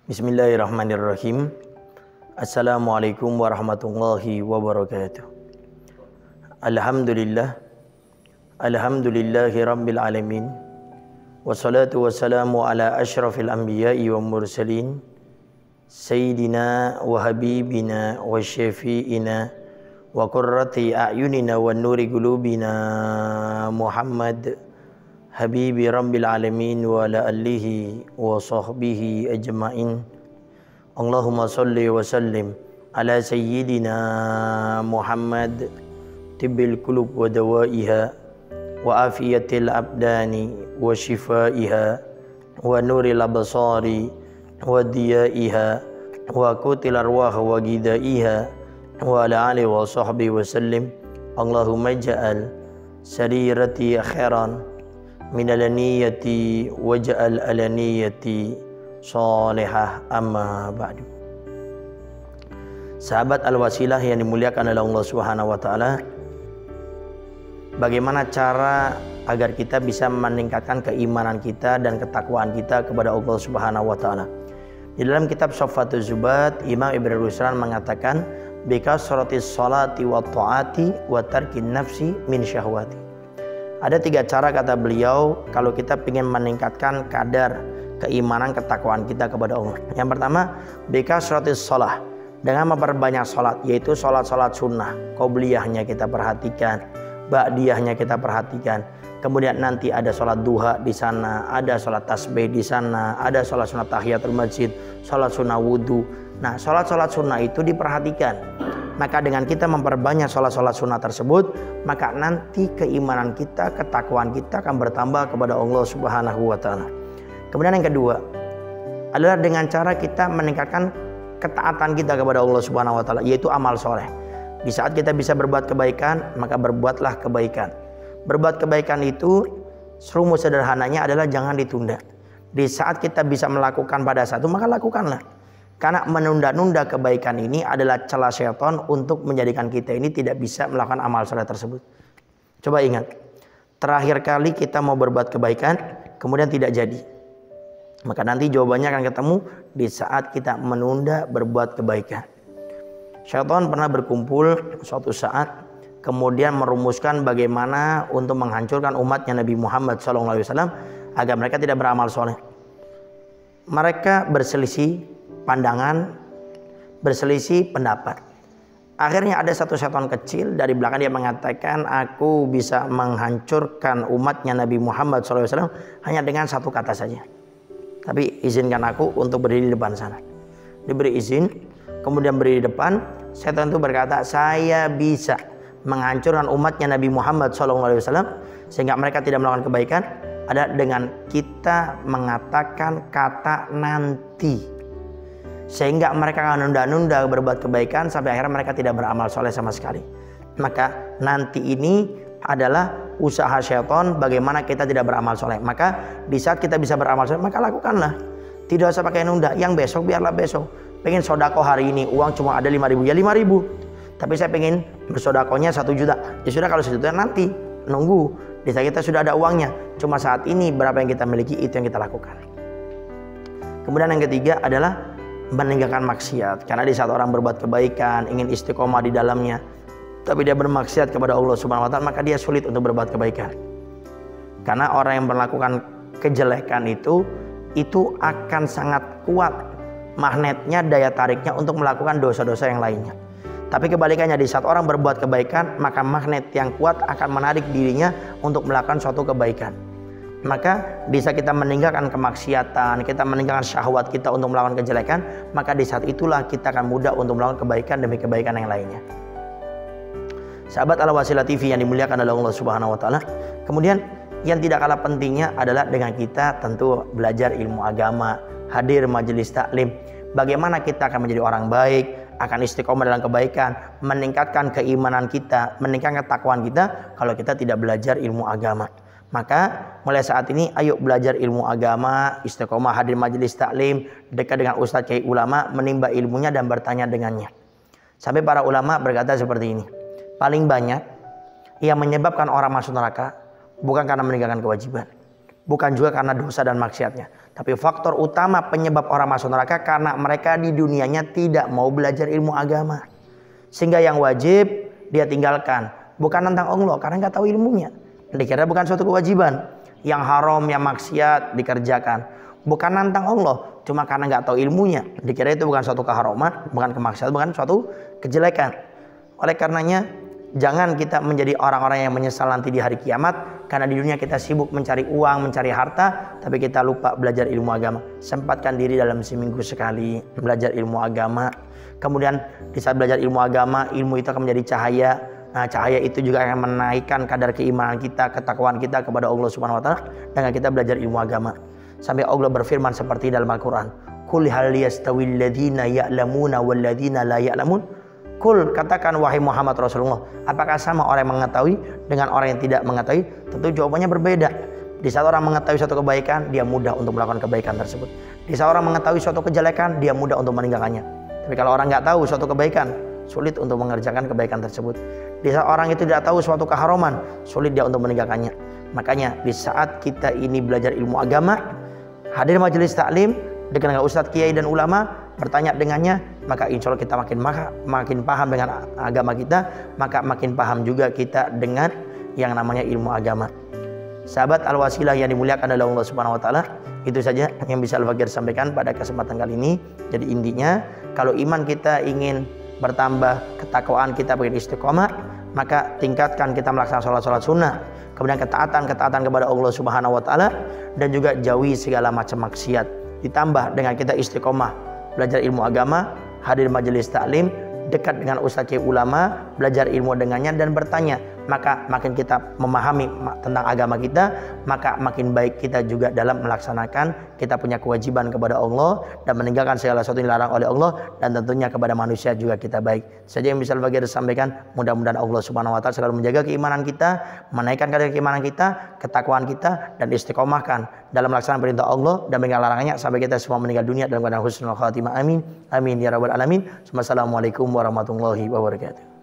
Bismillahirrahmanirrahim. Assalamualaikum warahmatullahi wabarakatuh. Alhamdulillahi rabbil alamin. Wassalatu wassalamu ala asyrafil anbiya'i wa mursalin. Sayyidina wa habibina wa syafi'ina wa qurrati a'yunina wa nuri qulubina Muhammad Habibi Rabbil Alamin wa ala alihi wa sahbihi ajma'in. Allahumma salli wa sallim ala sayyidina Muhammad tibbil qulub wa dawaiha wa afiyatil abdani wa shifaiha wa nuril absari wa diyaiha wa qutil arwah wa gidaiha wa ala alihi wa sahbihi wa sallim. Allahumma ja'al sarirati khairan minal niyati waj'al alaniyati sholihah, amma ba'du. Sahabat Al-Wasilah yang dimuliakan oleh Allah Subhanahu wa taala, bagaimana cara agar kita bisa meningkatkan keimanan kita dan ketakwaan kita kepada Allah Subhanahu wa taala? Di dalam kitab Shaffatuz Zubat, Imam Ibnu Ruslan mengatakan bikasratis sholati wa ta'ati wa tarkin nafsi min syahwati. Ada 3 cara, kata beliau, kalau kita ingin meningkatkan kadar keimanan ketakwaan kita kepada Allah. Yang pertama, bikasratis shalah, dengan memperbanyak salat, yaitu salat-salat sunnah. Qobliyahnya kita perhatikan, ba'diyahnya kita perhatikan. Kemudian nanti ada salat duha di sana, ada salat tasbih di sana, ada salat sunat tahiyatul masjid, salat sunnah wudu. Nah, salat-salat sunnah itu diperhatikan. Maka dengan kita memperbanyak sholat-sholat sunnah tersebut, maka nanti keimanan kita, ketakwaan kita akan bertambah kepada Allah Subhanahu wa taala. Kemudian yang kedua adalah dengan cara kita meningkatkan ketaatan kita kepada Allah Subhanahu wa taala, yaitu amal soleh. Di saat kita bisa berbuat kebaikan, maka berbuatlah kebaikan. Berbuat kebaikan itu rumus sederhananya adalah jangan ditunda. Di saat kita bisa melakukan pada satu, maka lakukanlah. Karena menunda-nunda kebaikan ini adalah celah syaitan untuk menjadikan kita ini tidak bisa melakukan amal soleh tersebut. Coba ingat, terakhir kali kita mau berbuat kebaikan kemudian tidak jadi, maka nanti jawabannya akan ketemu di saat kita menunda berbuat kebaikan. Syaitan pernah berkumpul suatu saat kemudian merumuskan bagaimana untuk menghancurkan umatnya Nabi Muhammad SAW agar mereka tidak beramal soleh. Mereka berselisih pandangan, berselisih pendapat. Akhirnya ada satu setan kecil dari belakang, dia mengatakan, aku bisa menghancurkan umatnya Nabi Muhammad SAW hanya dengan satu kata saja. Tapi izinkan aku untuk berdiri di depan sana. Diberi izin, kemudian berdiri di depan. Setan itu berkata, saya bisa menghancurkan umatnya Nabi Muhammad SAW sehingga mereka tidak melakukan kebaikan, ada dengan kita mengatakan kata nanti. Sehingga mereka akan nunda-nunda berbuat kebaikan sampai akhirnya mereka tidak beramal soleh sama sekali. Maka nanti ini adalah usaha syaitan bagaimana kita tidak beramal soleh. Maka di saat kita bisa beramal soleh, maka lakukanlah. Tidak usah pakai nunda. Yang besok biarlah besok. Pengen sodako hari ini, uang cuma ada 5.000, ya 5.000. Tapi saya pengen bersodakonya 1 juta. Ya sudah, kalau 1 juta nanti nunggu. Di saat kita sudah ada uangnya. Cuma saat ini berapa yang kita miliki, itu yang kita lakukan. Kemudian yang ketiga adalah meninggalkan maksiat. Karena di saat orang berbuat kebaikan, ingin istiqomah di dalamnya, tapi dia bermaksiat kepada Allah Subhanahu wa taala, maka dia sulit untuk berbuat kebaikan. Karena orang yang melakukan kejelekan itu akan sangat kuat magnetnya, daya tariknya untuk melakukan dosa-dosa yang lainnya. Tapi kebalikannya, di saat orang berbuat kebaikan, maka magnet yang kuat akan menarik dirinya untuk melakukan suatu kebaikan. Maka bisa kita meninggalkan kemaksiatan, kita meninggalkan syahwat kita untuk melakukan kejelekan, maka di saat itulah kita akan mudah untuk melakukan kebaikan demi kebaikan yang lainnya. Sahabat Al-Wasilah TV yang dimuliakan oleh Allah Subhanahu wa taala. Kemudian yang tidak kalah pentingnya adalah dengan kita tentu belajar ilmu agama, hadir majelis taklim. Bagaimana kita akan menjadi orang baik, akan istiqomah dalam kebaikan, meningkatkan keimanan kita, meningkatkan ketakwaan kita kalau kita tidak belajar ilmu agama. Maka mulai saat ini ayo belajar ilmu agama, istiqomah hadir majelis taklim, dekat dengan ustadz kiai ulama, menimba ilmunya dan bertanya dengannya. Sampai para ulama berkata seperti ini. Paling banyak yang menyebabkan orang masuk neraka bukan karena meninggalkan kewajiban, bukan juga karena dosa dan maksiatnya, tapi faktor utama penyebab orang masuk neraka karena mereka di dunianya tidak mau belajar ilmu agama. Sehingga yang wajib dia tinggalkan, bukan tentang Allah karena nggak tahu ilmunya. Dikira bukan suatu kewajiban. Yang haram, yang maksiat dikerjakan, bukan nantang Allah, cuma karena nggak tahu ilmunya. Dikira itu bukan suatu keharaman, bukan kemaksiatan, bukan suatu kejelekan. Oleh karenanya jangan kita menjadi orang-orang yang menyesal nanti di hari kiamat karena di dunia kita sibuk mencari uang, mencari harta, tapi kita lupa belajar ilmu agama. Sempatkan diri dalam seminggu sekali belajar ilmu agama. Kemudian di saat belajar ilmu agama, ilmu itu akan menjadi cahaya. Nah, cahaya itu juga akan menaikkan kadar keimanan kita, ketakwaan kita kepada Allah Subhanahu wa taala dengan kita belajar ilmu agama. Sampai Allah berfirman seperti dalam Al-Qur'an, "Qul hal yastawil ladzina ya'lamuna wal ladzina la ya'lamun?" Qul, katakan wahai Muhammad Rasulullah, apakah sama orang yang mengetahui dengan orang yang tidak mengetahui? Tentu jawabannya berbeda. Di saat orang mengetahui suatu kebaikan, dia mudah untuk melakukan kebaikan tersebut. Di saat orang mengetahui suatu kejelekan, dia mudah untuk meninggalkannya. Tapi kalau orang nggak tahu suatu kebaikan, sulit untuk mengerjakan kebaikan tersebut. Di saat orang itu tidak tahu suatu keharaman, sulit dia untuk meninggalkannya. Makanya di saat kita ini belajar ilmu agama, hadir majelis taklim, dekat dengan ustadz kiai dan ulama, bertanya dengannya, maka insya Allah kita makin paham dengan agama kita, maka makin paham juga kita dengan yang namanya ilmu agama. Sahabat Al-Wasilah yang dimuliakan oleh Allah Subhanahu wa taala, itu saja yang bisa Al-Fakir sampaikan pada kesempatan kali ini. Jadi intinya, kalau iman kita ingin bertambah, ketakwaan kita ingin istiqomah, maka tingkatkan kita melaksanakan sholat sunnah, kemudian ketaatan kepada Allah Subhanahu wa taala, dan juga jauhi segala macam maksiat. Ditambah dengan kita istiqomah belajar ilmu agama, hadir majelis taklim, dekat dengan ustadz ulama, belajar ilmu dengannya dan bertanya, maka makin kita memahami tentang agama kita, maka makin baik kita juga dalam melaksanakan kita punya kewajiban kepada Allah dan meninggalkan segala sesuatu yang dilarang oleh Allah, dan tentunya kepada manusia juga kita baik. Saja yang bisa Al-Fakir sampaikan, mudah-mudahan Allah Subhanahu wa taala selalu menjaga keimanan kita, menaikkan kadar keimanan kita, ketakwaan kita, dan istiqomahkan dalam melaksanakan perintah Allah dan meninggalkan larangannya sampai kita semua meninggal dunia dalam keadaan husnul khatimah. Amin. Amin ya rabbal alamin. Wassalamualaikum warahmatullahi wabarakatuh.